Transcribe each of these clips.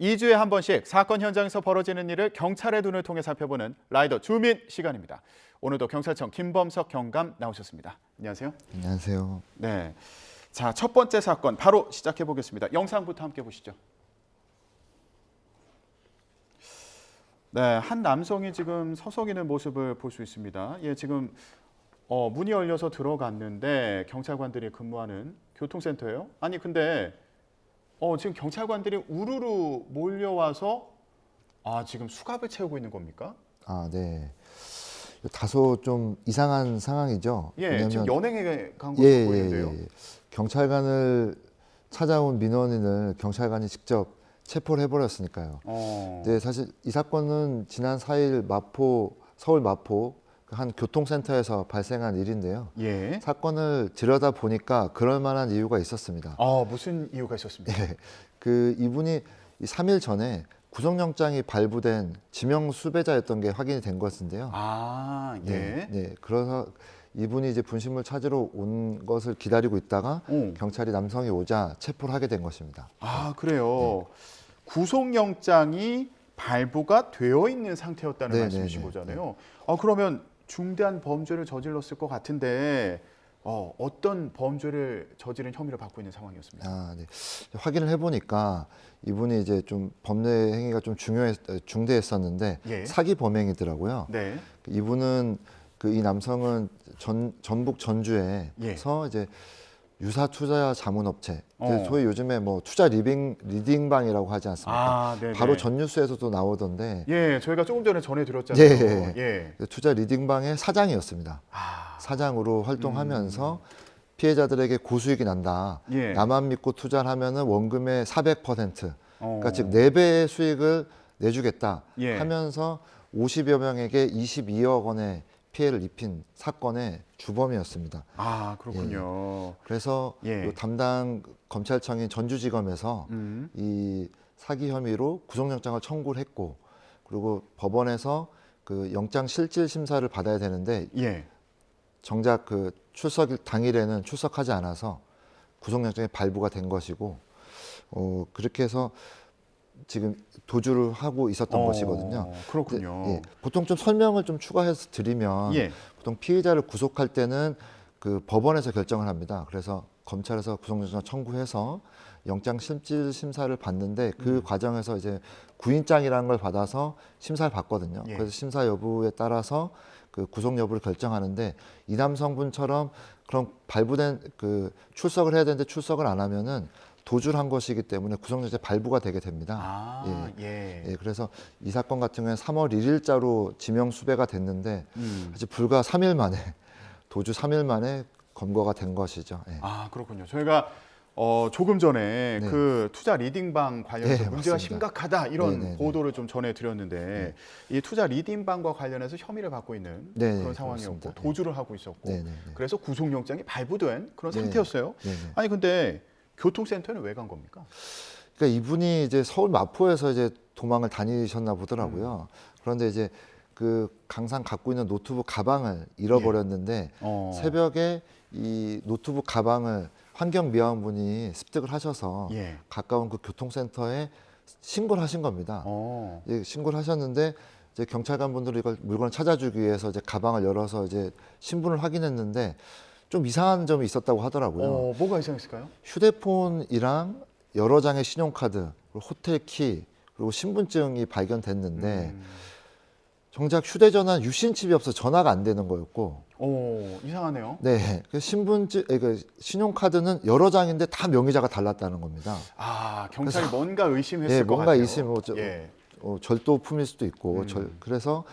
2주에 한 번씩 사건 현장에서 벌어지는 일을 경찰의 눈을 통해 살펴보는 라이더 주민 시간입니다. 오늘도 경찰청 김범석 경감 나오셨습니다. 안녕하세요. 안녕하세요. 네, 자, 첫 번째 사건 바로 시작해 보겠습니다. 영상부터 함께 보시죠. 네, 한 남성이 지금 서성이는 모습을 볼 수 있습니다. 예, 지금 문이 열려서 들어갔는데 경찰관들이 근무하는 교통센터예요. 아니 근데 지금 경찰관들이 우르르 몰려와서 지금 수갑을 채우고 있는 겁니까? 네. 다소 좀 이상한 상황이죠. 예, 지금 연행에 간 것으로 보이는데요. 경찰관을 찾아온 민원인을 경찰관이 직접 체포를 해버렸으니까요. 네, 사실 이 사건은 지난 4일 서울 마포 한 교통센터에서 발생한 일인데요. 예. 사건을 들여다 보니까 그럴 만한 이유가 있었습니다. 무슨 이유가 있었습니까? 예, 이분이 3일 전에 구속영장이 발부된 지명 수배자였던 게 확인이 된 것인데요. 예. 네, 그래서 이분이 이제 분신물 찾으러 온 것을 기다리고 있다가 경찰이 남성이 오자 체포를 하게 된 것입니다. 그래요. 구속영장이 발부가 되어 있는 상태였다는 말씀이신 거잖아요. 그러면 중대한 범죄를 저질렀을 것 같은데 어떤 범죄를 저지른 혐의를 받고 있는 상황이었습니까? 네. 확인을 해보니까 이분이 이제 좀 범죄 행위가 좀 중대했었는데 사기 범행이더라고요. 네. 이분은 이 남성은 전북 전주에서 이제 유사 투자 자문업체, 소위 요즘에 뭐 투자 리딩방이라고 하지 않습니까? 바로 전 뉴스에서도 나오던데. 예, 저희가 조금 전에 전해드렸잖아요. 투자 리딩방의 사장이었습니다. 사장으로 활동하면서 피해자들에게 고수익이 난다. 나만 믿고 투자를 하면은 원금의 400%, 그러니까 즉 4배의 수익을 내주겠다 하면서 50여 명에게 22억 원의 피해를 입힌 사건의 주범이었습니다. 그렇군요. 그래서 담당 검찰청인 전주지검에서 이 사기 혐의로 구속영장을 청구를 했고, 그리고 법원에서 그 영장 실질 심사를 받아야 되는데 정작 그 출석 당일에는 출석하지 않아서 구속영장이 발부가 된 것이고, 그렇게 해서 지금 도주를 하고 있었던 것이거든요. 그렇군요. 보통 좀 설명을 좀 추가해서 드리면 보통 피해자를 구속할 때는 그 법원에서 결정을 합니다. 그래서 검찰에서 구속영장 청구해서 영장 실질 심사를 받는데 그 과정에서 이제 구인장이라는 걸 받아서 심사를 받거든요. 그래서 심사 여부에 따라서 그 구속 여부를 결정하는데, 이 남성분처럼 그럼 발부된 그 출석을 해야 되는데 출석을 안 하면은 도주를 한 것이기 때문에 구속영장 발부가 되게 됩니다. 그래서 이 사건 같은 경우에는 3월 1일자로 지명 수배가 됐는데 사실 불과 3일 만에 도주 3일 만에 검거가 된 것이죠. 그렇군요. 저희가 조금 전에 그 투자 리딩방 관련해서 문제가 심각하다 이런 보도를 좀 전해드렸는데 이 투자 리딩방과 관련해서 혐의를 받고 있는 그런 상황이었고 그렇습니다. 도주를 하고 있었고 그래서 구속영장이 발부된 그런 상태였어요. 아니 근데 교통센터는 왜 간 겁니까? 그러니까 이분이 이제 서울 마포에서 이제 도망을 다니셨나 보더라고요. 그런데 이제 그 강상 갖고 있는 노트북 가방을 잃어버렸는데 새벽에 이 노트북 가방을 환경미화원분이 습득을 하셔서 가까운 그 교통센터에 신고를 하신 겁니다. 신고를 하셨는데 이제 경찰관분들이 이걸 물건을 찾아주기 위해서 이제 가방을 열어서 이제 신분을 확인했는데 좀 이상한 점이 있었다고 하더라고요. 뭐가 이상했을까요? 휴대폰이랑 여러 장의 신용카드, 그리고 호텔 키, 그리고 신분증이 발견됐는데 정작 휴대전화 유심칩이 없어 전화가 안 되는 거였고. 이상하네요. 네, 그 신용카드는 여러 장인데 다 명의자가 달랐다는 겁니다. 경찰이 뭔가 의심했을 것 뭔가 같아요. 의심, 절도품일 수도 있고. 그래서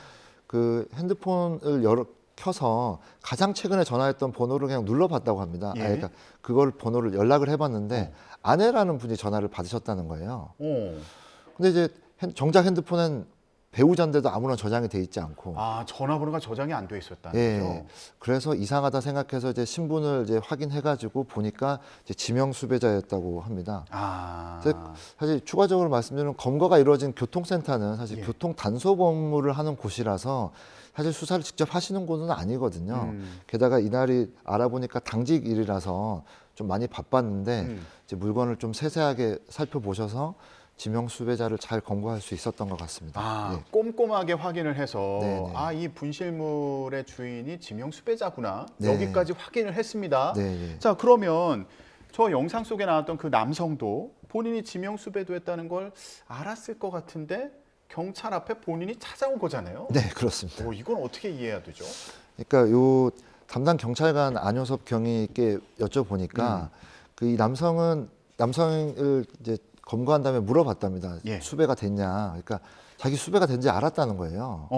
그 핸드폰을 켜서 가장 최근에 전화했던 번호를 그냥 눌러봤다고 합니다. 그러니까 그걸 번호를 연락을 해봤는데 아내라는 분이 전화를 받으셨다는 거예요. 근데 이제 정작 핸드폰은 배우자인데도 아무런 저장이 돼 있지 않고. 전화번호가 저장이 안 돼 있었다는 거죠. 그래서 이상하다 생각해서 이제 신분을 이제 확인해가지고 보니까 이제 지명 수배자였다고 합니다. 사실 추가적으로 말씀드리면 검거가 이루어진 교통센터는 사실 교통 단속 업무를 하는 곳이라서 사실 수사를 직접 하시는 곳은 아니거든요. 게다가 이날이 알아보니까 당직일이라서 좀 많이 바빴는데 이제 물건을 좀 세세하게 살펴보셔서 지명 수배자를 잘 검거할 수 있었던 것 같습니다. 아, 예. 꼼꼼하게 확인을 해서 네네. 아, 이 분실물의 주인이 지명 수배자구나. 네. 여기까지 확인을 했습니다. 네, 예. 자, 그러면 저 영상 속에 나왔던 그 남성도 본인이 지명 수배도했다는 걸 알았을 것 같은데 경찰 앞에 본인이 찾아온 거잖아요. 네, 그렇습니다. 이건 어떻게 이해해야 되죠? 그러니까 요 담당 경찰관 안효섭 경위께 여쭤보니까 그 이 남성을 이제 검거한 다음에 물어봤답니다. 예. 수배가 됐냐? 그러니까 자기 수배가 된지 알았다는 거예요.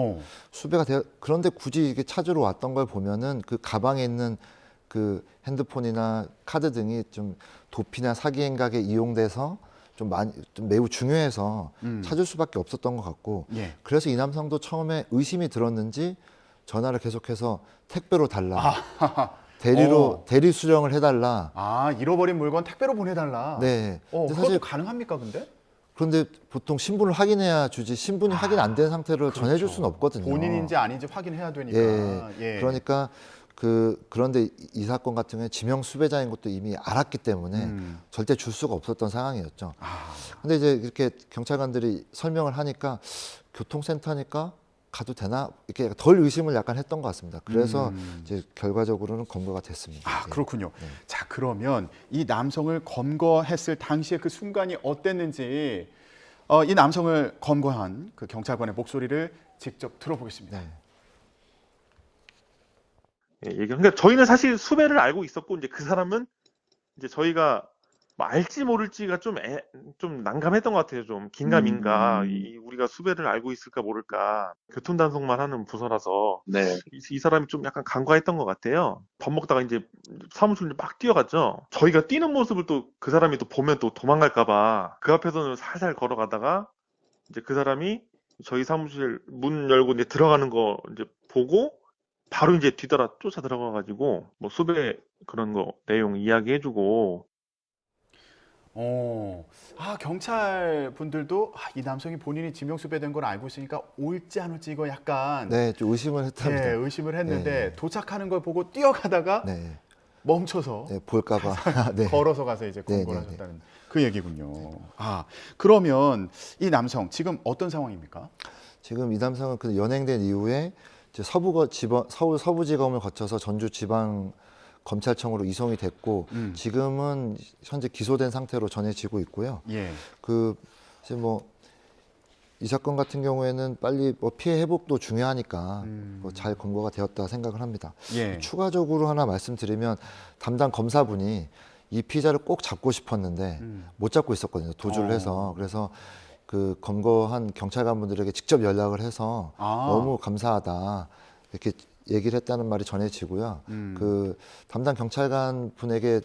그런데 굳이 이게 찾으러 왔던 걸 보면은 그 가방에 있는 그 핸드폰이나 카드 등이 좀 도피나 사기 행각에 이용돼서 좀 매우 중요해서 찾을 수밖에 없었던 것 같고, 예. 그래서 이 남성도 처음에 의심이 들었는지 전화를 계속해서 택배로 달라, 대리 수령을 해달라. 아, 잃어버린 물건 택배로 보내달라. 네. 근데 그것도 사실 가능합니까, 근데? 그런데 보통 신분을 확인해야 주지, 신분이 확인 안 된 상태로 전해줄 수는 없거든요. 본인인지 아닌지 확인해야 되니까. 예. 그러니까 그런데 이 사건 같은 경우에 지명 수배자인 것도 이미 알았기 때문에 절대 줄 수가 없었던 상황이었죠. 근데 이제 이렇게 경찰관들이 설명을 하니까 교통센터니까 가도 되나 이렇게 덜 의심을 약간 했던 것 같습니다. 그래서 이제 결과적으로는 검거가 됐습니다. 아, 예. 그렇군요. 자, 그러면 이 남성을 검거했을 당시의 그 순간이 어땠는지 이 남성을 검거한 그 경찰관의 목소리를 직접 들어보겠습니다. 네. 예, 그러니까 저희는 사실 수배를 알고 있었고 이제 그 사람은 이제 저희가 뭐 알지 모를지가 좀 난감했던 것 같아요. 좀 긴가민가. 우리가 수배를 알고 있을까 모를까. 교통단속만 하는 부서라서 네. 이 사람이 좀 약간 간과했던 것 같아요. 밥 먹다가 이제 사무실로 막 뛰어갔죠. 저희가 뛰는 모습을 또 그 사람이 또 보면 또 도망갈까봐 그 앞에서는 살살 걸어가다가 이제 그 사람이 저희 사무실 문 열고 이제 들어가는 거 이제 보고 바로 이제 뒤따라 쫓아 들어가가지고 뭐 수배 그런 거 내용 이야기해주고. 경찰 분들도 이 남성이 본인이 지명수배된 걸 알고 있으니까 올지 안 올지 이거 약간 네, 좀 의심을 했답니다. 의심을 했는데 네. 도착하는 걸 보고 뛰어가다가 네. 멈춰서 네, 볼까봐. 네. 걸어서 가서 이제 검거를 네. 하셨다는 그 얘기군요. 그러면 이 남성 지금 어떤 상황입니까? 지금 이 남성은 그 연행된 이후에 이제 서울 서부지검을 거쳐서 전주지방검찰청으로 이송이 됐고 지금은 현재 기소된 상태로 전해지고 있고요. 예. 이제 이 사건 같은 경우에는 빨리 피해 회복도 중요하니까 잘 검거가 되었다 생각을 합니다. 예. 추가적으로 하나 말씀드리면 담당 검사분이 이 피의자를 꼭 잡고 싶었는데 못 잡고 있었거든요. 도주를 해서. 그래서 그 검거한 경찰관분들에게 직접 연락을 해서 너무 감사하다 이렇게 얘기를 했다는 말이 전해지고요. 그 담당 경찰관 분에게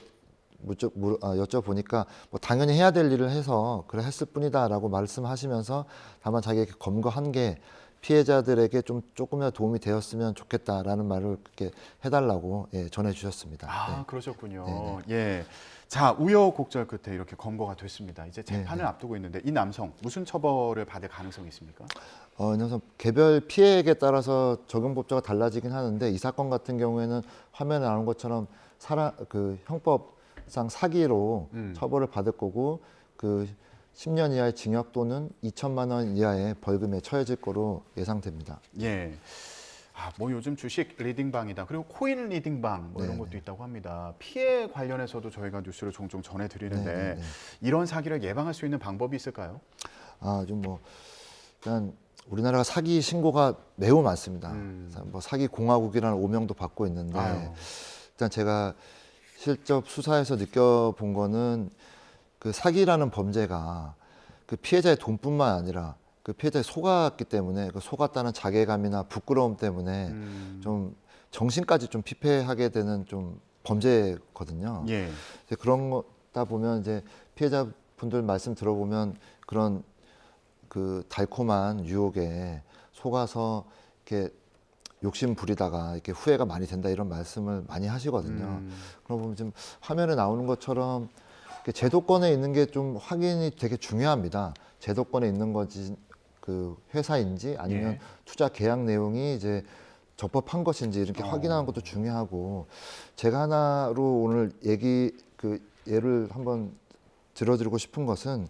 여쭤보니까 당연히 해야 될 일을 해서 그래 했을 뿐이다라고 말씀하시면서 다만 자기에게 검거한 게 피해자들에게 조금이라도 도움이 되었으면 좋겠다라는 말을 그렇게 해달라고 전해주셨습니다. 그러셨군요. 네네. 예. 자, 우여곡절 끝에 이렇게 검거가 됐습니다. 이제 재판을 네네. 앞두고 있는데 이 남성 무슨 처벌을 받을 가능성이 있습니까? 그래서 개별 피해액에 따라서 적용 법조가 달라지긴 하는데 이 사건 같은 경우에는 화면에 나오는 것처럼 형법상 사기로 처벌을 받을 거고 10년 이하의 징역 또는 2천만 원 이하의 벌금에 처해질 거로 예상됩니다. 예. 요즘 주식 리딩방이다. 그리고 코인 리딩방 이런 것도 있다고 합니다. 피해 관련해서도 저희가 뉴스를 종종 전해드리는데 이런 사기를 예방할 수 있는 방법이 있을까요? 일단 우리나라가 사기 신고가 매우 많습니다. 사기 공화국이라는 오명도 받고 있는데 일단 제가 실적 수사에서 느껴본 거는 그 사기라는 범죄가 그 피해자의 돈뿐만 아니라 그 피해자에 속았기 때문에 그 속았다는 자괴감이나 부끄러움 때문에 좀 정신까지 좀 피폐하게 되는 좀 범죄거든요. 예. 이제 그런 거다 보면 이제 피해자분들 말씀 들어보면 그런 그 달콤한 유혹에 속아서 이렇게 욕심 부리다가 이렇게 후회가 많이 된다 이런 말씀을 많이 하시거든요. 그러고 보면 지금 화면에 나오는 것처럼 제도권에 있는 게 좀 확인이 되게 중요합니다. 제도권에 있는 거지 그 회사인지 아니면 투자 계약 내용이 이제 적법한 것인지 이렇게 확인하는 것도 중요하고 제가 하나로 오늘 예를 한번 들어드리고 싶은 것은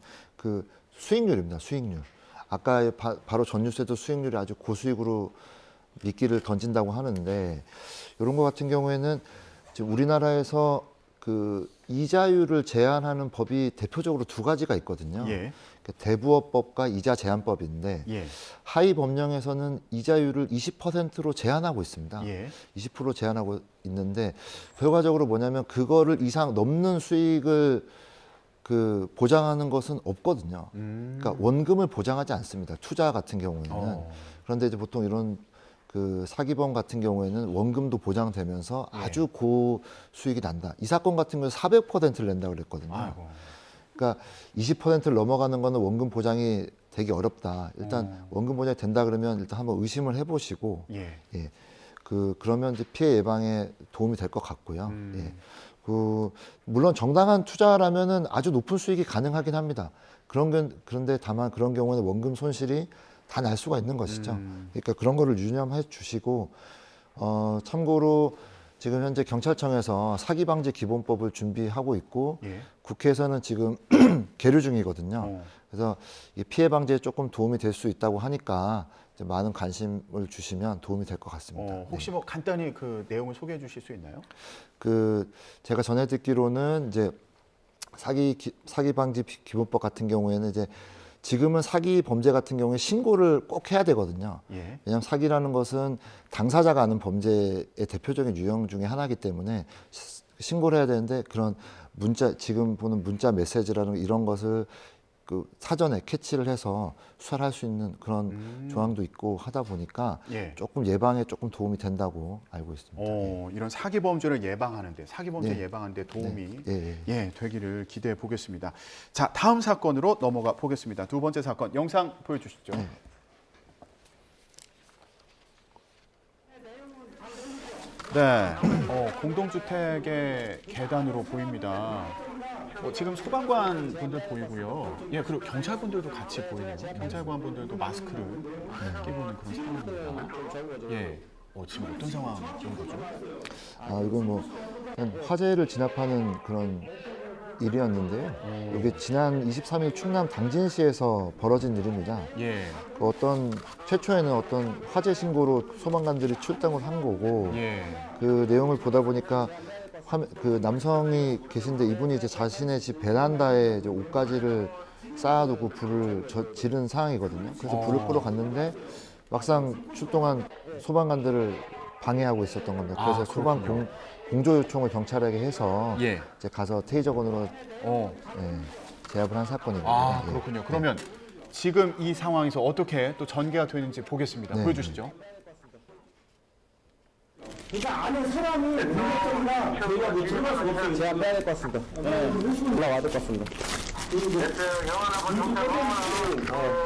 수익률입니다. 수익률. 아까 바로 전 뉴스에도 수익률이 아주 고수익으로 미끼를 던진다고 하는데 이런 거 같은 경우에는 지금 우리나라에서 그 이자율을 제한하는 법이 대표적으로 두 가지가 있거든요. 예. 대부업법과 이자 제한법인데 예. 하위 법령에서는 이자율을 20%로 제한하고 있습니다. 예. 20% 제한하고 있는데 결과적으로 뭐냐면 그거를 이상 넘는 수익을 그 보장하는 것은 없거든요. 그러니까 원금을 보장하지 않습니다. 투자 같은 경우에는. 그런데 이제 보통 이런 그 사기범 같은 경우에는 원금도 보장되면서 예. 아주 고수익이 난다. 이 사건 같은 경우는 400%를 낸다고 그랬거든요. 아이고. 그러니까 20%를 넘어가는 거는 원금 보장이 되기 어렵다. 일단 원금 보장이 된다 그러면 일단 한번 의심을 해보시고 예. 예. 그러면 이제 피해 예방에 도움이 될 것 같고요. 예. 물론 정당한 투자라면은 아주 높은 수익이 가능하긴 합니다. 그런데 다만 그런 경우는 원금 손실이 다 날 수가 있는 것이죠. 그러니까 그런 거를 유념해 주시고 참고로 지금 현재 경찰청에서 사기 방지 기본법을 준비하고 있고 예. 국회에서는 지금 계류 중이거든요. 그래서 이 피해 방지에 조금 도움이 될 수 있다고 하니까 이제 많은 관심을 주시면 도움이 될 것 같습니다. 혹시 뭐 간단히 그 내용을 소개해 주실 수 있나요? 제가 전해 듣기로는 이제 사기 방지 기본법 같은 경우에는 이제 지금은 사기 범죄 같은 경우에 신고를 꼭 해야 되거든요. 예. 왜냐하면 사기라는 것은 당사자가 하는 범죄의 대표적인 유형 중에 하나이기 때문에 신고를 해야 되는데 그런 지금 보는 문자 메시지라는 이런 것을 그 사전에 캐치를 해서 수사를 할 수 있는 그런 조항도 있고 하다 보니까 예. 조금 예방에 조금 도움이 된다고 알고 있습니다. 이런 사기 범죄를 예방하는데 사기 범죄 네. 예방하는데 도움이 예. 되기를 기대해 보겠습니다. 자, 다음 사건으로 넘어가 보겠습니다. 두 번째 사건 영상 보여주시죠. 네. 네, 공동주택의 계단으로 보입니다. 지금 소방관 분들 보이고요. 예, 그리고 경찰 분들도 같이 보이네요. 경찰관 분들도 마스크를 끼고 있는 그런 상황입니다. 예, 지금 어떤 상황인 거죠? 이건 뭐 화재를 진압하는 그런 일이었는데요. 이게 지난 23일 충남 당진시에서 벌어진 일입니다. 예, 최초에는 어떤 화재 신고로 소방관들이 출동을 한 거고 예, 그 내용을 보다 보니까 그 남성이 계신데 이분이 이제 자신의 집 베란다에 이제 옷가지를 쌓아두고 불을 지른 상황이거든요. 그래서 불을 끄러 갔는데 막상 출동한 소방관들을 방해하고 있었던 겁니다. 그래서 소방 공조 요청을 경찰에게 해서 예. 이제 가서 테이저건으로 제압을 한 사건입니다. 아, 그렇군요. 그러면 지금 이 상황에서 어떻게 또 전개가 되는지 보겠습니다. 네. 보여주시죠. 그러니까 안에 사람이 물리적이나 저희가 뭐 들어갈 수가 없어요. 제압해야 될 것 같습니다. 네, 올라와야 될 것 같습니다.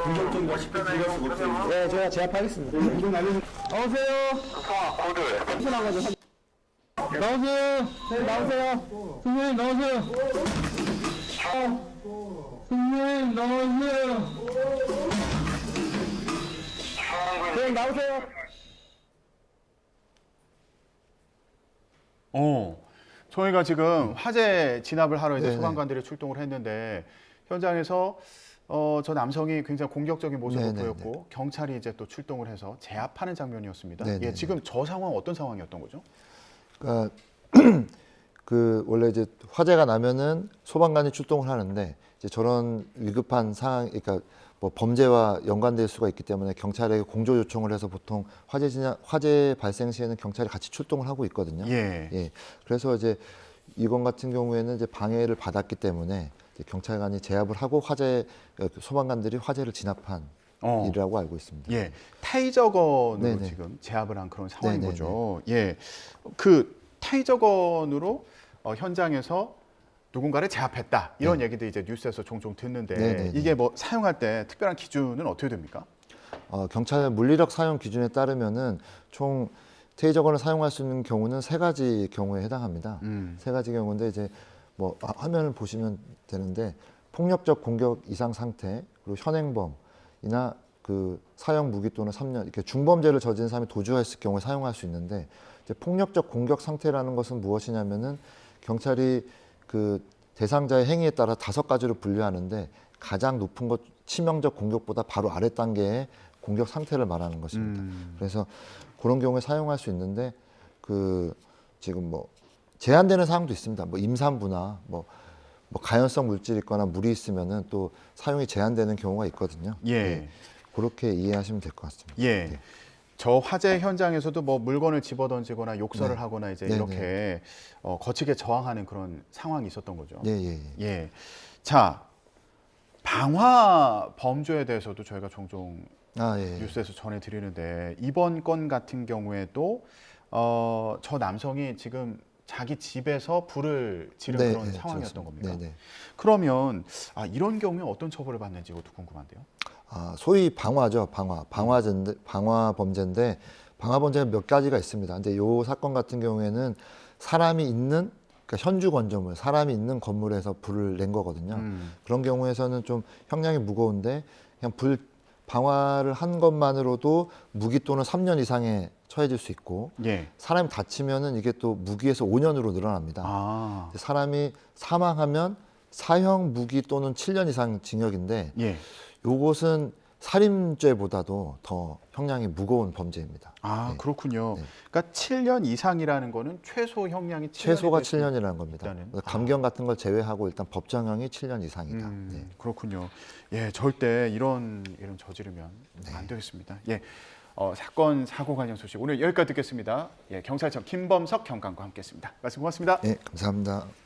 공격적인 쉽게 들어갈 수가 없어요. 네, 제가 제압하겠습니다. 나오세요. 확실한 거죠. 나오세요. 네, 나오세요. 선생님 나오세요. 선생님 나오세요. 선생님 나오세요. 저희가 지금 화재 진압을 하러 이제 네네. 소방관들이 출동을 했는데 현장에서 저 남성이 굉장히 공격적인 모습을 네네네. 보였고 경찰이 이제 또 출동을 해서 제압하는 장면이었습니다. 네네네. 예, 지금 저 상황 어떤 상황이었던 거죠? 그러니까 원래 이제 화재가 나면은 소방관이 출동을 하는데 이제 저런 위급한 상황, 그러니까 뭐 범죄와 연관될 수가 있기 때문에 경찰에게 공조 요청을 해서 보통 화재 발생 시에는 경찰이 같이 출동을 하고 있거든요. 예. 그래서 이제 이건 같은 경우에는 이제 방해를 받았기 때문에 이제 경찰관이 제압을 하고 소방관들이 화재를 진압한 일이라고 알고 있습니다. 예, 타이저건으로 네네. 지금 제압을 한 그런 상황인 네네네. 거죠. 예, 그 타이저건으로 현장에서 누군가를 제압했다 이런 얘기도 이제 뉴스에서 종종 듣는데 네네네. 이게 뭐 사용할 때 특별한 기준은 어떻게 됩니까? 경찰 물리력 사용 기준에 따르면은 총 테이저건을 사용할 수 있는 경우는 3가지 경우에 해당합니다. 3가지 경우인데 이제 뭐 화면을 보시면 되는데 폭력적 공격 이상 상태 그리고 현행범이나 그 사형 무기 또는 3년 이렇게 중범죄를 저지른 사람이 도주했을 경우에 사용할 수 있는데 이제 폭력적 공격 상태라는 것은 무엇이냐면은 경찰이 그 대상자의 행위에 따라 5가지로 분류하는데 가장 높은 것 치명적 공격보다 바로 아래 단계의 공격 상태를 말하는 것입니다. 그래서 그런 경우에 사용할 수 있는데 지금 뭐 제한되는 사항도 있습니다. 뭐 임산부나 뭐 가연성 물질이 있거나 물이 있으면은 또 사용이 제한되는 경우가 있거든요. 예. 그렇게 이해하시면 될 것 같습니다. 예. 네. 저 화재 현장에서도 뭐 물건을 집어던지거나 욕설을 네. 하거나 이제 네, 이렇게 거칠게 저항하는 그런 상황이 있었던 거죠. 예. 자, 방화 범죄에 대해서도 저희가 종종 예. 뉴스에서 전해드리는데 이번 건 같은 경우에도 저 남성이 지금 자기 집에서 불을 지른 그런 상황이었던 겁니다. 그러면 이런 경우에 어떤 처벌을 받는지 이것도 궁금한데요. 소위 방화죠. 방화 범죄인데 방화 범죄가 몇 가지가 있습니다. 근데 요 사건 같은 경우에는 사람이 있는 그러니까 현주 건조물, 사람이 있는 건물에서 불을 낸 거거든요. 그런 경우에서는 좀 형량이 무거운데 그냥 방화를 한 것만으로도 무기 또는 3년 이상에 처해질 수 있고 사람이 다치면은 이게 또 무기에서 5년으로 늘어납니다. 사람이 사망하면 사형 무기 또는 7년 이상 징역인데 요것은 살인죄보다도 더 형량이 무거운 범죄입니다. 그렇군요. 그러니까 7년 이상이라는 거는 최소 형량이 7년이 최소가 7년이라는 겁니다. 일단은. 감경 같은 걸 제외하고 일단 법정형이 7년 이상이다. 그렇군요. 절대 이런 저지르면 안 되겠습니다. 사건 사고 관련 소식 오늘 여기까지 듣겠습니다. 경찰청 김범석 경감과 함께했습니다. 말씀 고맙습니다. 감사합니다.